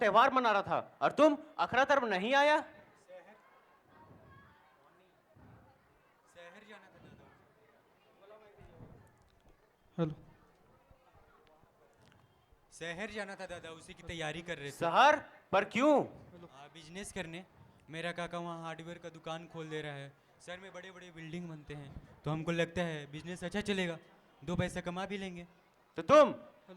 त्योहार मना रहा था और तुम अखरा तरफ नहीं आया। शहर जाना था दादा। हेलो। शहर जाना था दादा, उसी की तैयारी कर रहे थे। शहर पर क्यों? बिजनेस करने। मेरा काका वहाँ हार्डवेयर का दुकान खोल दे रहा है। शहर में बड़े बड़े बिल्डिंग बनते हैं, तो हमको लगता है बिजनेस अच्छा चलेगा, दो पैसा कमा भी लेंगे। तो तुम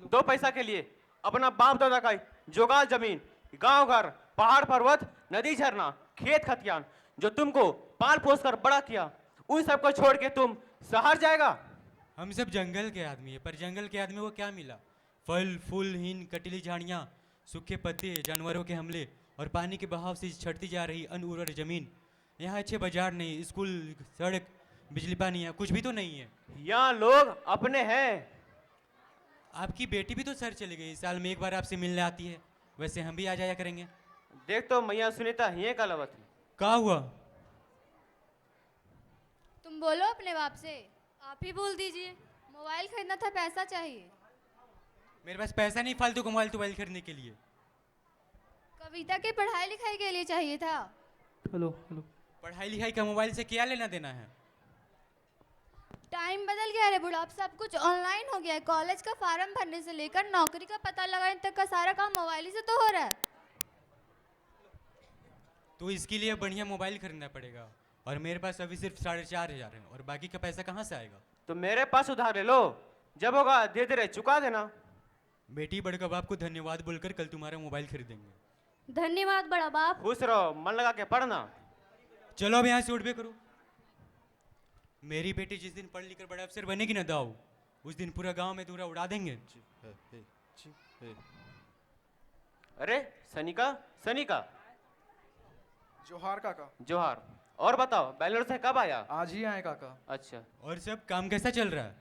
दो पैसा के लिए अपना बाप दादा का जोगाल जमीन, गांव घर, पहाड़ पर्वत, नदी झरना, खेत खतियान जो तुमको पाल पोस कर बड़ा किया, उन सबको छोड़ के तुम शहर जाएगा? हम सब जंगल के आदमी है, पर जंगल के आदमी को क्या मिला? फल फूल हीन कटीली झाड़ियाँ, सूखे पत्ते, जानवरों के हमले और पानी के बहाव से छटती जा रही अनउर्वर जमीन। यहाँ अच्छे बाजार नहीं, स्कूल, सड़क, बिजली पानी, यहाँ कुछ भी तो नहीं है। यहाँ लोग अपने हैं। आपकी बेटी भी तो शहर चली गई, साल में एक बार आपसे मिलने आती है, वैसे हम भी आ जाया करेंगे। देख तो मैया सुनीता ही का लवत। क्या हुआ? तुम बोलो अपने बाप से, आप ही बोल दीजिए। मोबाइल खरीदना था, पैसा चाहिए। मेरे पास पैसा नहीं फालतू का मोबाइल खरीदने के लिए। कविता के पढ़ाई लिखाई के लिए चाहिए था। Hello hello. पढ़ाई लिखाई का मोबाइल से क्या लेना देना है? टाइम बदल गया रे बुढ़ा, अब सब कुछ ऑनलाइन हो गया है। कॉलेज का फॉर्म भरने से लेकर नौकरी का पता लगाने तक का सारा काम मोबाइल ही से तो हो रहा है। तो इसके लिए बढ़िया मोबाइल खरीदना पड़ेगा, और मेरे पास अभी सिर्फ 4,500 है, और बाकी का पैसा कहाँ से आएगा? तो मेरे पास उधार ले लो, जब होगा धीरे धीरे चुका देना। बेटी बड़का बाप को धन्यवाद बोलकर कल तुम्हारा मोबाइल खरीदेंगे। धन्यवाद बड़ा बाप। खुश रहो, मन लगा के पढ़ना। चलो अब यहाँ से उठ बे करो। मेरी बेटी जिस दिन पढ़ लिख कर बड़ा अफसर बनेगी ना दाऊ, उस दिन पूरा गांव में धूरा उड़ा देंगे। अरे सनिका, सनिका। जोहार काका। जोहार। और बताओ, बेंगलोर से कब आया? आज ही आए काका। अच्छा। और सब काम कैसा चल रहा है?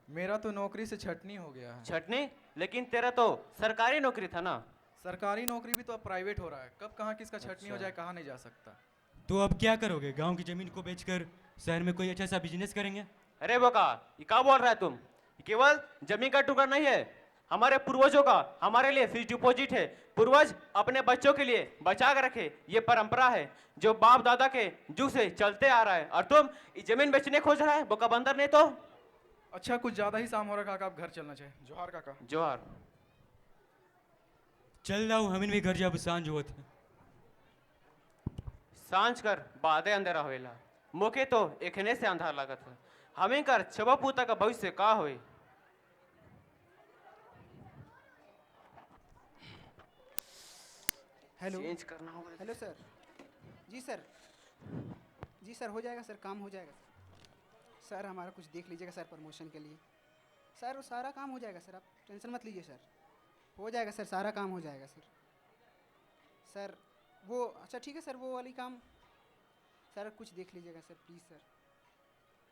मेरा तो नौकरी से छटनी हो गया है। छटनी? लेकिन तेरा तो सरकारी नौकरी था ना। सरकारी नौकरी भी तो अब प्राइवेट हो रहा है, कब कहाँ किसका छटनी हो जाए कहाँ नहीं जा सकता। तो अब क्या करोगे? गांव की जमीन को बेचकर शहर में कोई अच्छा सा बिजनेस करेंगे? अरे बोका, ये क्या बोल रहा है तुम? ये केवल जमीन का टुकड़ा नहीं है, हमारे पूर्वजों का हमारे लिए फिक्स डिपॉजिट है। पूर्वज अपने बच्चों के लिए बचा कर रखे, ये परंपरा है जो बाप दादा के जुग से चलते आ रहा है। और तुम ये जमीन बेचने खोज रहा है बोका बंदर? नहीं तो। अच्छा कुछ ज्यादा ही शाम हो रहा काका, अब घर चलना चाहिए। जोहार काका। जोहार। चल रहा हूँ, हम भी घर जब सांझ होत है। सांझ कर बादे अंधेरा होएला, मुखे तो एकने से अंधार लागत है। हमें कर छबा पूता का भविष्य का होए। हेलो। चेंज करना होगा। Hello sir. जी सर, जी सर हो जाएगा सर, काम हो जाएगा सर। हमारा कुछ देख लीजिएगा सर प्रमोशन के लिए। सर वो सारा काम हो जाएगा सर, आप टेंशन मत लीजिए सर, हो जाएगा सर, सारा काम हो जाएगा सर। सर वो अच्छा ठीक है सर, वो वाली काम सर कुछ देख लीजिएगा सर प्लीज़ सर।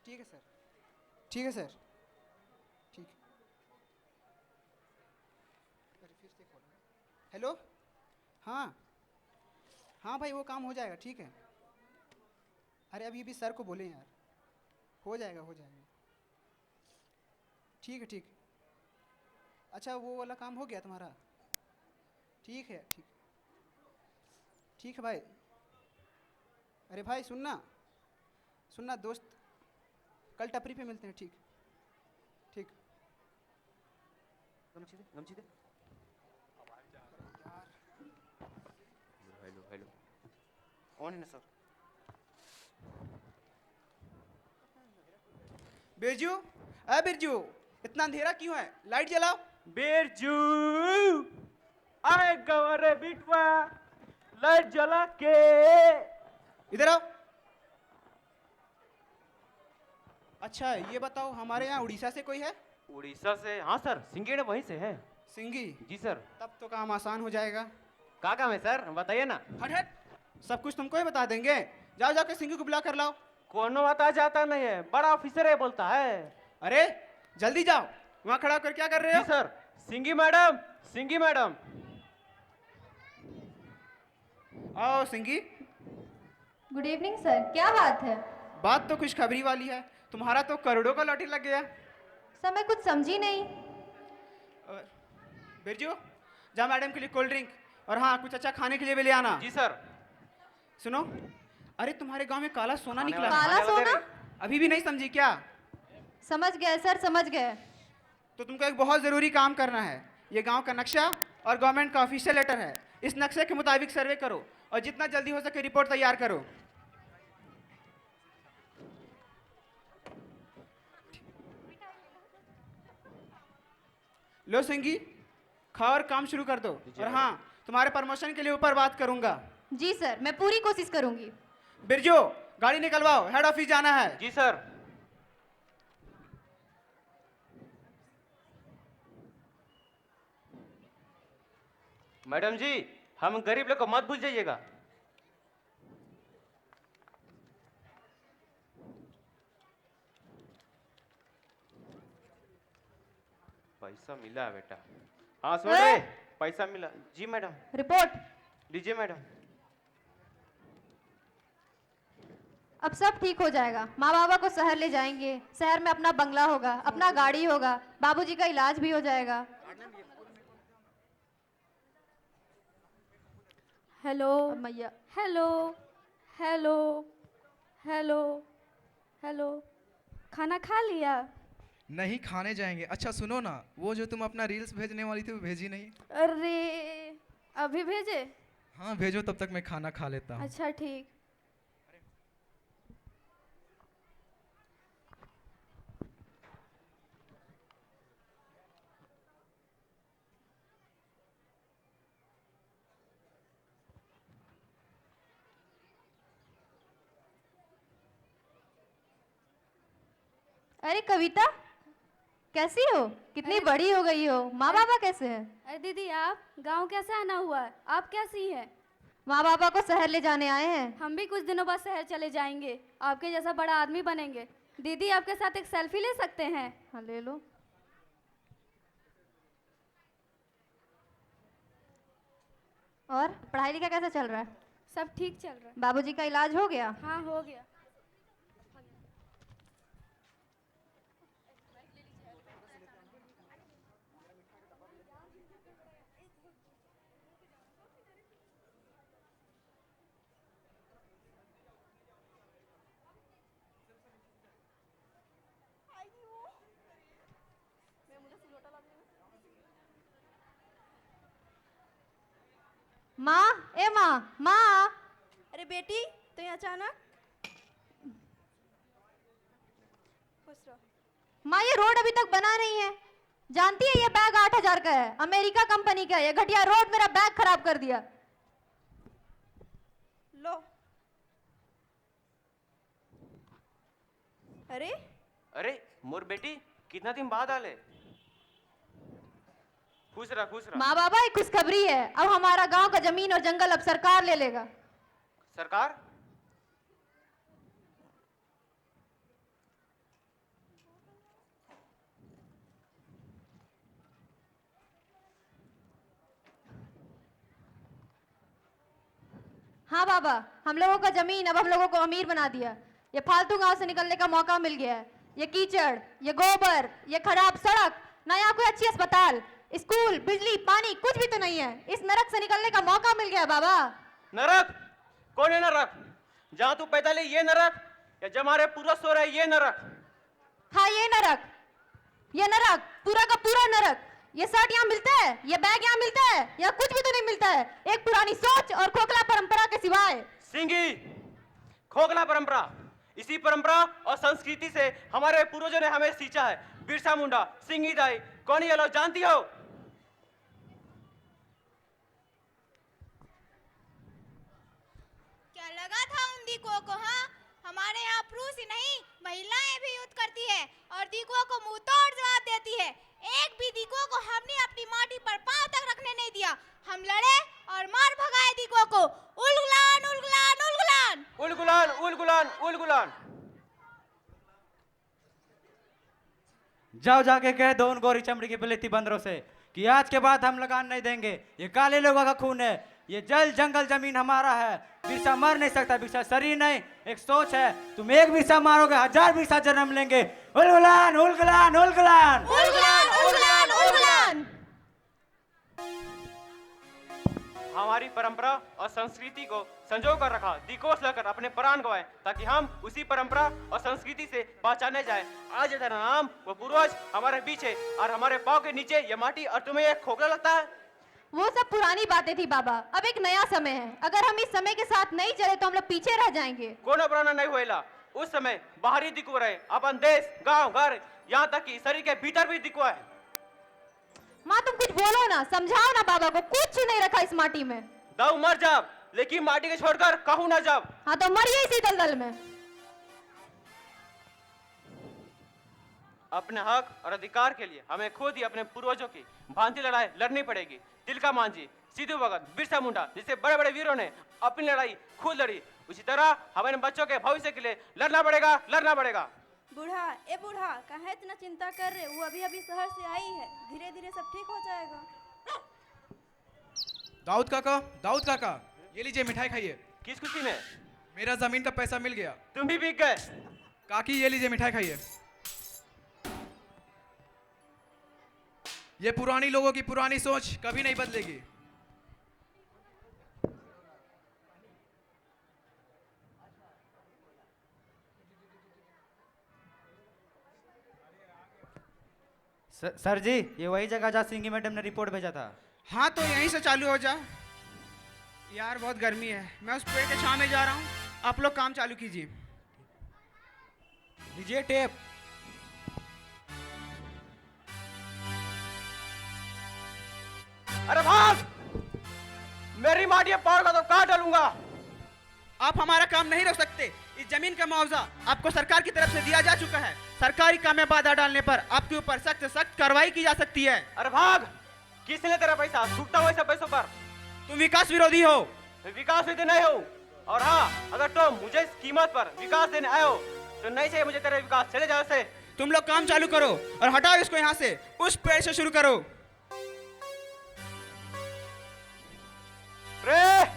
ठीक है सर, ठीक है सर, ठीक है। अरे फिर से कॉल। हेलो। हाँ हाँ भाई वो काम हो जाएगा, ठीक है। अरे अभी अभी सर को बोले यार, हो जाएगा हो जाएगा। ठीक है ठीक। अच्छा वो वाला काम हो गया तुम्हारा? ठीक है ठीक, ठीक है भाई। अरे भाई सुनना सुनना दोस्त, कल टपरी पे मिलते हैं। ठीक ठीक। गमछी दे, गमछी दे। हेलो हेलो, ऑन है ना सर? बिरजू, अरे बिरजू इतना अंधेरा क्यों है, लाइट जलाओ। बिरजू आए गवारे बिटवा, लाइट जला के इधर आओ। अच्छा ये बताओ हमारे यहाँ उड़ीसा से कोई है? उड़ीसा से? हाँ सर, सिंगेड़ वहीं से है। सिंगी? जी सर। तब तो काम आसान हो जाएगा। क्या काम है सर, बताइए ना। हट हट, सब कुछ तुमको ही बता देंगे। जाओ जाके सिंगी को बुला कर लाओ। कोनो बता जाता नहीं है, बड़ा ऑफिसर है बोलता है। अरे जल्दी जाओ, वहाँ खड़ा होकर क्या कर रहे हो? जी sir. Singhi madam, Singhi madam. आओ सिंगी। गुड इवनिंग सर, क्या बात है? बात तो खुशखबरी वाली है, तुम्हारा तो करोड़ों का लॉटरी लग गया। सर मैं कुछ समझी नहीं। बिरजू जा मैडम के लिए कोल्ड ड्रिंक और हाँ, कुछ अच्छा खाने के लिए भी ले आना। जी सर। सुनो, अरे तुम्हारे गांव में काला सोना आने निकला वाला- है। काला आने वाले सोना? रे। अभी भी नहीं समझी क्या? समझ गए सर, समझ गए। तो तुमको एक बहुत ज़रूरी काम करना है। ये गांव का नक्शा और गवर्नमेंट का ऑफिशियल लेटर है। इस नक्शे के मुताबिक सर्वे करो और जितना जल्दी हो सके रिपोर्ट तैयार करो। लो सिंगी, खाओ और काम शुरू कर दो। और हाँ, तुम्हारे प्रमोशन के लिए ऊपर बात करूंगा। जी सर, मैं पूरी कोशिश करूंगी। बिरजू, गाड़ी निकलवाओ, हेड ऑफिस जाना है। जी सर। मैडम जी, हम गरीब लोग को मत भूल जाइएगा। पैसा मिला बेटा। हाँ सुन रहे, पैसा मिला। जी मैडम। रिपोर्ट। लीजिए मैडम। अब सब ठीक हो जाएगा। माँ बाबा को शहर ले जाएंगे, शहर में अपना बंगला होगा, अपना गाड़ी होगा, बाबूजी का इलाज भी हो जाएगा। हेलो अब मैया हेलो हेलो हेलो हेलो, खाना खा लिया? नहीं, खाने जाएंगे। अच्छा सुनो ना, वो जो तुम अपना रील्स भेजने वाली थी वो भेजी नहीं? अरे अभी भेजे? हाँ भेजो, तब तक मैं खाना खा लेता हूँ। अच्छा ठीक। अरे कविता, कैसी हो? कितनी बड़ी हो गई हो। माँ बाबा कैसे हैं? अरे दीदी, आप गांव कैसे आना हुआ है? आप कैसी हैं? माँ बाबा को शहर ले जाने आए हैं। हम भी कुछ दिनों बाद शहर चले जाएंगे, आपके जैसा बड़ा आदमी बनेंगे। दीदी, आपके साथ एक सेल्फी ले सकते हैं? हाँ ले लो। और पढ़ाई लिखा कैसा चल रहा है? सब ठीक चल रहा है। बाबूजी का इलाज हो गया? हाँ हो गया। माँ, ए माँ, माँ। अरे बेटी, तो यहाँ अचानक? खुश रहो। माँ, ये रोड अभी तक बना नहीं है। जानती है ये बैग 8,000 का है, अमेरिका कंपनी का है। ये घटिया रोड मेरा बैग खराब कर दिया। लो। अरे अरे मोर बेटी, कितना दिन बाद आले। खुश रहा, खुश रहा। माँ बाबा, एक खुशखबरी है। अब हमारा गांव का जमीन और जंगल अब सरकार ले लेगा। सरकार? हाँ बाबा, हम लोगों का जमीन अब हम लोगों को अमीर बना दिया। ये फालतू गांव से निकलने का मौका मिल गया है। ये कीचड़, ये गोबर, ये खराब सड़क, ना यहाँ कोई अच्छी अस्पताल, स्कूल, बिजली, पानी, कुछ भी तो नहीं है। इस नरक से निकलने का मौका मिल गया बाबा। नरक? कौन है नरक? जहाँ तू पैदा ले ये नरक, या जब हमारे पूरा सो रहा है ये नरक? हाँ ये नरक, ये नरक, पूरा का पूरा नरक। ये शर्ट यहाँ मिलता है, ये बैग यहाँ मिलता है, यहाँ कुछ भी तो नहीं मिलता है, एक पुरानी सोच और खोखला परंपरा के सिवाय। सिंगी, खोखला परंपरा। इसी परंपरा और संस्कृति से हमारे पूर्वजों ने हमें सींचा है। बिरसा मुंडा, सिंगी दाई, कौन ये लोग जानती हो? क्या लगा था उन दीकुओं को? हाँ, हमारे यहाँ पुरुष ही नहीं, महिलाएं भी युद्ध करती है और दीकुओं को मुंह तोड़ जवाब देती है। एक भी दीकुओं को हमने अपनी माटी पर पांव तक रखने नहीं दिया। हम लड़े और मार भगाए दीकुओं को। उलगुलान उलगुलान उलगुलान उलगुलान उलगुलान उलगुलान। जाओ जाके कह दो उन गोरी चमड़ी की बिलेती बंदरों से कि आज के बाद हम लगान नहीं देंगे। ये काले लोगों का खून है, ये जल जंगल जमीन हमारा है। बिरसा मर नहीं सकता, बिरसा शरीर नहीं एक सोच है। तुम एक बिरसा मारोगे 1000 बिरसा जन्म लेंगे। उलगुलान उलगुलान उलगुलान उलगुलान उलगुलान उलगुलान। हमारी परंपरा और संस्कृति को संजो कर रखा, दिकोस लाकर अपने प्राण गवाए ताकि हम उसी परंपरा और संस्कृति से पहचाने जाए। आज ये तेरा नाम वो पूर्वज हमारे बीच है और हमारे पाँव के नीचे ये माटी, और तुम्हें ये खोखला लगता है। वो सब पुरानी बातें थी बाबा, अब एक नया समय है। अगर हम इस समय के साथ नहीं चले तो हम लोग पीछे रह जाएंगे। कोनो पुराना नहीं हुएला। उस समय बाहरी दिखो रहे, अपन देश, गांव, घर, यहाँ तक कि शरीर के भीतर भी दिखो है। माँ तुम कुछ बोलो ना, समझाओ ना बाबा को, कुछ नहीं रखा इस माटी में। दाऊ मर जाब, लेकिन माटी के छोड़कर कहूँ ना जब। हाँ तो मरिए इसी दलदल में। अपने हक और अधिकार के लिए हमें खुद ही अपने पूर्वजों की भांति लड़ाई लड़नी पड़ेगी। तिलका मांझी, सिद्धू भगत, बिरसा मुंडा जैसे बड़े बड़े वीरों ने अपनी लड़ाई खुद लड़ी, उसी तरह हमें बच्चों के भविष्य के लिए लड़ना पड़ेगा, लड़ना पड़ेगा। बूढ़ा, ए बूढ़ा, काहे इतना चिंता कर रहे? वो अभी अभी शहर से आई है, धीरे धीरे सब ठीक हो जाएगा। दाऊद काका, ये लीजिए मिठाई खाइए। किस खुशी में? मेरा जमीन का पैसा मिल गया। तुम भी बिक गए। काकी ये लीजिए मिठाई खाइए। ये पुरानी लोगों की पुरानी सोच कभी नहीं बदलेगी। सर जी, ये वही जगह जहाँ सिंगी मैडम ने रिपोर्ट भेजा था। हाँ तो यहीं से चालू हो जा। यार बहुत गर्मी है, मैं उस पेड़ के छांव में जा रहा हूँ, आप लोग काम चालू कीजिए। लीजिए टेप। अरे भाग, मेरी माटी पार का तो काट डालूंगा। आप हमारा काम नहीं रोक सकते। इस जमीन का मुआवजा आपको सरकार की तरफ से दिया जा चुका है। सरकारी काम में बाधा डालने पर आपके ऊपर सख्त से सख्त कार्रवाई की जा सकती है। अरे भाग, किसने तेरा पैसा सूखता हुआ सब पैसों पर? तुम विकास विरोधी हो। विकास विरोधी नहीं हो। और हाँ, अगर तुम मुझे इस कीमत पर विकास देने आए हो तो नहीं चाहिए मुझे तेरा विकास, चले जाओ से। तुम लोग काम चालू करो और हटाओ इसको यहाँ से। उस पेड़ से शुरू करो। रे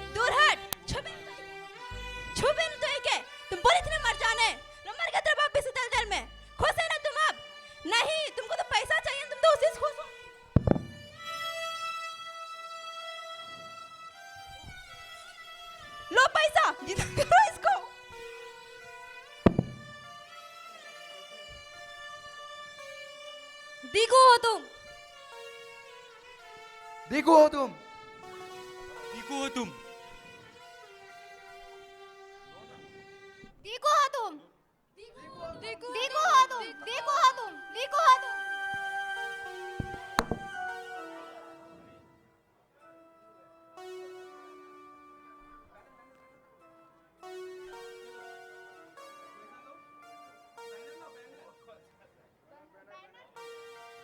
दूर हट, छुपे न तो एक है। तुम बोले थे ना मर जाने, मर गए तेरे बाप भी इसी दलदल में। खुश है ना तुम अब? नहीं, तुमको तो पैसा चाहिए, तुम तो उसी से खुश हो। लो पैसा, जितना करो इसको। दिखो हो तुम, देखो हो तुम। दीकू हो तुम, देखो हो तुम, देखो हो तुम, देखो हो तुम, देखो हो तुम।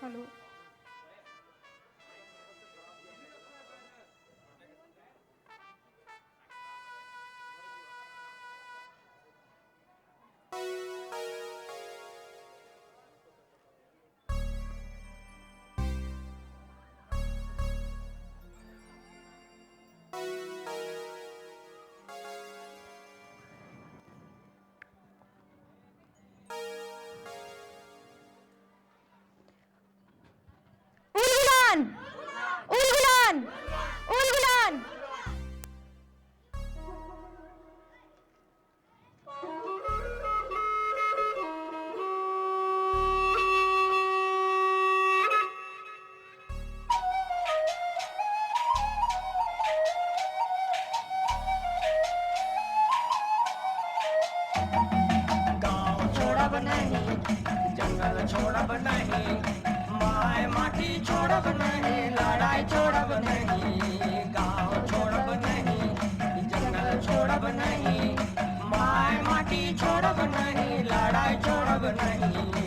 हेलो, गाँव छोड़ब नहीं, जंगल छोड़ब नहीं, माय माटी छोड़ब नहीं, लड़ाई छोड़ब नहीं, गाँव छोड़ब नहीं, जंगल छोड़ब नहीं, माय माटी छोड़ब नहीं, लड़ाई छोड़ब नहीं।